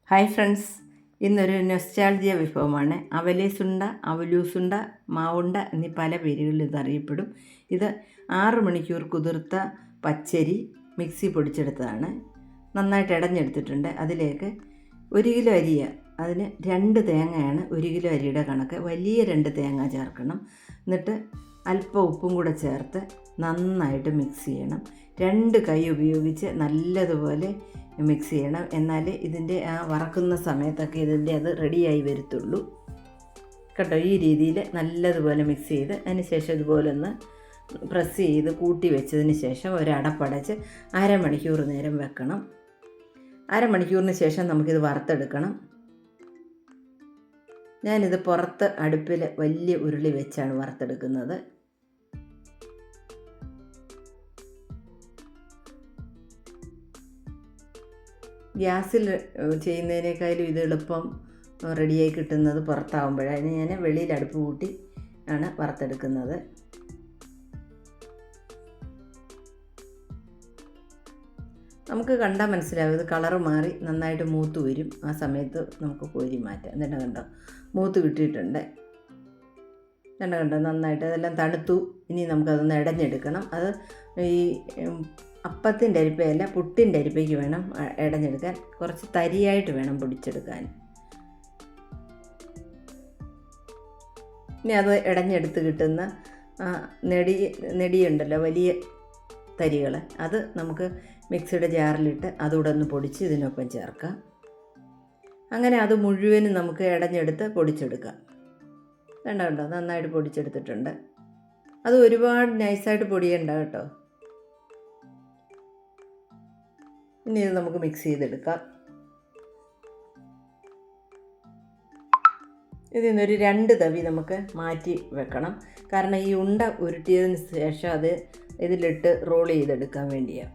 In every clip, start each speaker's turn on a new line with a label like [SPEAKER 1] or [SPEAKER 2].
[SPEAKER 1] Hi friends, ഇന്നൊരു nostalgia വിഭവമാണ് അവലേസുണ്ട, അവലൂസുണ്ട, മാവുണ്ട എന്നീ പല പേരുകളിൽ ഇത് അറിയപ്പെടും. ഇത് 6 മണിക്കൂർ കുതിർത്ത പച്ചരി മിക്സി പൊടിച്ചെടുത്തതാണ്. നന്നായിട്ട് ഇടഞ്ഞെടുത്തിട്ടുണ്ട്. അതിലേക്ക് 1 കിലോ അരിയ, അതിന് 2 തേങ്ങയാണ് 1 കിലോ അരിയുടെ കണക്ക്. വലിയ 2 തേങ്ങ ചേർക്കണം. എന്നിട്ട് അല്പം ഉപ്പും കൂടെ ചേർത്ത് നന്നായിട്ട് മിക്സ് ചെയ്യണം. 2 കൈ ഉപയോഗിച്ച് നല്ലതുപോലെ മിക്സ് ചെയ്യണം. എന്നാൽ ഇതിൻ്റെ ആ വറക്കുന്ന സമയത്തൊക്കെ ഇതിൻ്റെ അത് റെഡിയായി വരത്തുള്ളൂ. കേട്ടോ, ഈ രീതിയിൽ നല്ലതുപോലെ മിക്സ് ചെയ്ത് അതിന് ശേഷം ഇതുപോലെ ഒന്ന് പ്രസ് ചെയ്ത് കൂട്ടി വെച്ചതിന് ശേഷം ഒരടപ്പടച്ച് 1/2 മണിക്കൂർ നേരം വെക്കണം. 1/2 മണിക്കൂറിന് ശേഷം നമുക്കിത് വറുത്തെടുക്കണം. ഞാനിത് പുറത്ത് അടുപ്പിൽ വലിയ ഉരുളി വെച്ചാണ് വറുത്തെടുക്കുന്നത്. ഗ്യാസിൽ ചെയ്യുന്നതിനേക്കാളും ഇത് എളുപ്പം റെഡിയായി കിട്ടുന്നത് പുറത്താവുമ്പോഴാണ്. ഞാൻ വെളിയിൽ അടുപ്പ് കൂട്ടി ആണ് വറുത്തെടുക്കുന്നത്. നമുക്ക് കണ്ടാൽ മനസ്സിലാവും ഇത് കളറ് മാറി നന്നായിട്ട് മൂത്ത് വരും. ആ സമയത്ത് നമുക്ക് കോരി മാറ്റാം. എന്നിട്ട് കണ്ടോ, മൂത്ത് കിട്ടിയിട്ടുണ്ട്. കണ്ടോ നന്നായിട്ട് അതെല്ലാം തണുത്തു. ഇനി നമുക്കതൊന്ന് ഇടഞ്ഞെടുക്കണം. അത് ഈ അപ്പത്തിൻ്റെ അരിപ്പയല്ല, പുട്ടിൻ്റെ അരിപ്പയ്ക്ക് വേണം ഇടഞ്ഞെടുക്കാൻ. കുറച്ച് തരിയായിട്ട് വേണം പൊടിച്ചെടുക്കാൻ. ഇനി അത് ഇടഞ്ഞെടുത്ത് കിട്ടുന്ന നെടിയുണ്ടല്ലോ, വലിയ തരികൾ, അത് നമുക്ക് മിക്സിയുടെ ജാറിലിട്ട് അതുകൂടെ ഒന്ന് പൊടിച്ച് ഇതിനൊപ്പം ചേർക്കാം. അങ്ങനെ അത് മുഴുവനും നമുക്ക് ഇടഞ്ഞെടുത്ത് പൊടിച്ചെടുക്കാം. കണ്ടോ നന്നായിട്ട് പൊടിച്ചെടുത്തിട്ടുണ്ട്. അത് ഒരുപാട് നൈസായിട്ട് പൊടിയണ്ട കേട്ടോ. ഇനി ഇത് നമുക്ക് മിക്സ് ചെയ്തെടുക്കാം. ഇതിൽ നിന്നൊരു 2 തവി നമുക്ക് മാറ്റി വെക്കണം. കാരണം ഈ ഉണ്ട ഉരുട്ടിയതിന് ശേഷം അത് ഇതിലിട്ട് റോൾ ചെയ്തെടുക്കാൻ വേണ്ടിയാണ്.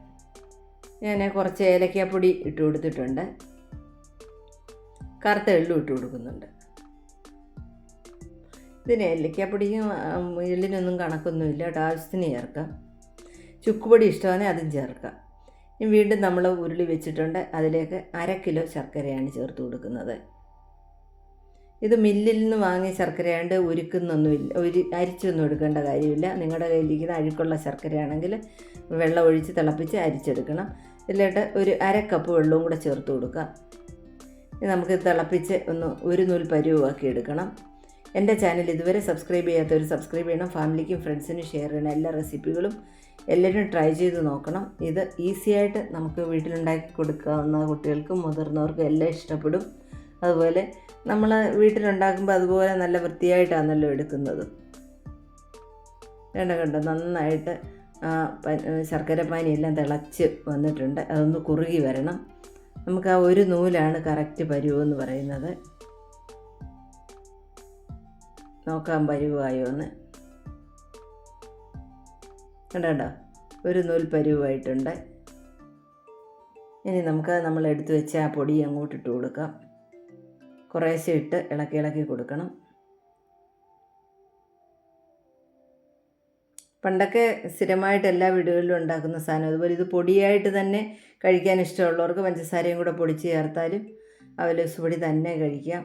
[SPEAKER 1] ഞാൻ കുറച്ച് ഏലക്കാപ്പൊടി ഇട്ട് കൊടുത്തിട്ടുണ്ട്. കറുത്ത എള്ളും ഇട്ട് കൊടുക്കുന്നുണ്ട്. ഇതിന് ഏലക്കാപ്പൊടിയും എള്ളിനൊന്നും കണക്കൊന്നുമില്ല കേട്ടോ. ആവശ്യത്തിന് ചേർക്കാം. ചുക്കുപൊടി ഇഷ്ടമാണെങ്കിൽ അതും ചേർക്കാം. ഇനി വീണ്ടും നമ്മൾ ഉരുളി വെച്ചിട്ടുണ്ട്. അതിലേക്ക് 1/2 കിലോ ശർക്കരയാണ് ചേർത്ത് കൊടുക്കുന്നത്. ഇത് മില്ലിൽ നിന്ന് വാങ്ങിയ ശർക്കരയാണ്ട് ഉരുക്കുന്നൊന്നുമില്ല, അരിച്ചൊന്നും എടുക്കേണ്ട കാര്യമില്ല. നിങ്ങളുടെ കയ്യിലിരിക്കുന്ന അഴുക്കുള്ള ശർക്കരയാണെങ്കിൽ വെള്ളം ഒഴിച്ച് തിളപ്പിച്ച് അരിച്ചെടുക്കണം. ഇതിലോട്ട് ഒരു 1/2 കപ്പ് വെള്ളവും കൂടെ ചേർത്ത് കൊടുക്കാം. നമുക്ക് തിളപ്പിച്ച് ഒന്ന് ഒരു നൂൽ പരുവാക്കി എടുക്കണം. എൻ്റെ ചാനൽ ഇതുവരെ സബ്സ്ക്രൈബ് ചെയ്യാത്തവർ സബ്സ്ക്രൈബ് ചെയ്യണം. ഫാമിലിക്കും ഫ്രണ്ട്സിനും ഷെയർ ചെയ്യണം. എല്ലാ റെസിപ്പികളും എല്ലാവരും ട്രൈ ചെയ്ത് നോക്കണം. ഇത് ഈസിയായിട്ട് നമുക്ക് വീട്ടിലുണ്ടാക്കി കൊടുക്കാവുന്ന കുട്ടികൾക്കും മുതിർന്നവർക്കും എല്ലാം ഇഷ്ടപ്പെടും. അതുപോലെ നമ്മൾ വീട്ടിലുണ്ടാക്കുമ്പോൾ അതുപോലെ നല്ല വൃത്തിയായിട്ടാണല്ലോ എടുക്കുന്നത്. കണ്ടോ നന്നായിട്ട് ശർക്കര പാനിയെല്ലാം തിളച്ച് വന്നിട്ടുണ്ട്. അതൊന്ന് കുറുകി വരണം. നമുക്ക് ആ ഒരു നൂലാണ് കറക്റ്റ് പരുവെന്ന് പറയുന്നത്. നോക്കാൻ പരുവായോ എന്ന്. കണ്ടോ ഒരു നൂൽ പരുവായിട്ടുണ്ട്. ഇനി നമുക്ക് നമ്മൾ എടുത്തു വെച്ച ആ പൊടി അങ്ങോട്ടിട്ട് കൊടുക്കാം. കുറേശ്ശെ ഇട്ട് ഇളക്കി കൊടുക്കണം. പണ്ടൊക്കെ സ്ഥിരമായിട്ട് എല്ലാ വീടുകളിലും ഉണ്ടാക്കുന്ന സാധനം. അതുപോലെ ഇത് പൊടിയായിട്ട് തന്നെ കഴിക്കാൻ ഇഷ്ടമുള്ളവർക്ക് പഞ്ചസാരയും കൂടെ പൊടിച്ച് ചേർത്താലും അവലോസ് പൊടി തന്നെ കഴിക്കാം.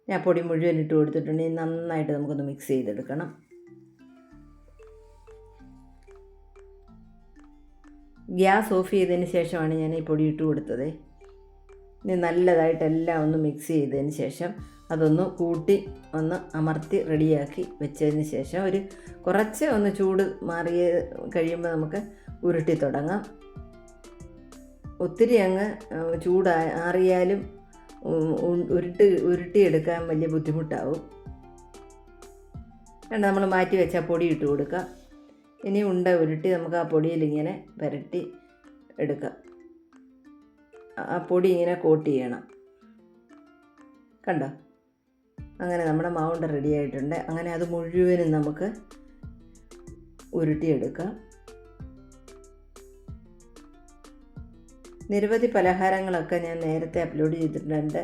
[SPEAKER 1] ഞാൻ പൊടി മുഴുവൻ ഇട്ട് കൊടുത്തിട്ടുണ്ട്. ഇനി നന്നായിട്ട് നമുക്കൊന്ന് മിക്സ് ചെയ്തെടുക്കണം. ഗ്യാസ് ഓഫ് ചെയ്തതിന് ശേഷമാണ് ഞാൻ ഈ പൊടി ഇട്ട് കൊടുത്തത്. ഇനി നല്ലതായിട്ട് എല്ലാം ഒന്ന് മിക്സ് ചെയ്തതിന് ശേഷം അതൊന്ന് കൂട്ടി ഒന്ന് അമർത്തി റെഡിയാക്കി വെച്ചതിന് ശേഷം ഒരു കുറച്ച് ഒന്ന് ചൂട് മാറിയ കഴിയുമ്പോൾ നമുക്ക് ഉരുട്ടി തുടങ്ങാം. ഒത്തിരി അങ്ങ് ആറിയാലും ഉരുട്ടിയെടുക്കാൻ വലിയ ബുദ്ധിമുട്ടാവും. നമ്മൾ മാറ്റി വെച്ച പൊടി ഇട്ട് കൊടുക്കാം. ഇനി ഉണ്ട ഉരുട്ടി നമുക്ക് ആ പൊടിയിൽ ഇങ്ങനെ പുരട്ടി എടുക്കാം. ആ പൊടി ഇങ്ങനെ കോട്ട് ചെയ്യണം. കണ്ടോ, അങ്ങനെ നമ്മുടെ മാവുണ്ട റെഡി ആയിട്ടുണ്ട്. അങ്ങനെ അത് മുഴുവനും നമുക്ക് ഉരുട്ടിയെടുക്കാം. നിരവധി പലഹാരങ്ങളൊക്കെ ഞാൻ നേരത്തെ അപ്ലോഡ് ചെയ്തിട്ടുണ്ട്.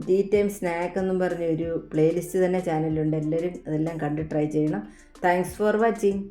[SPEAKER 1] ടീ ടൈം സ്നാക്ക് എന്നും പറഞ്ഞ ഒരു പ്ലേലിസ്റ്റ് തന്നെ ചാനലുണ്ട്. എല്ലാവരും അതെല്ലാം കണ്ട് ട്രൈ ചെയ്യണം. Thanks for watching.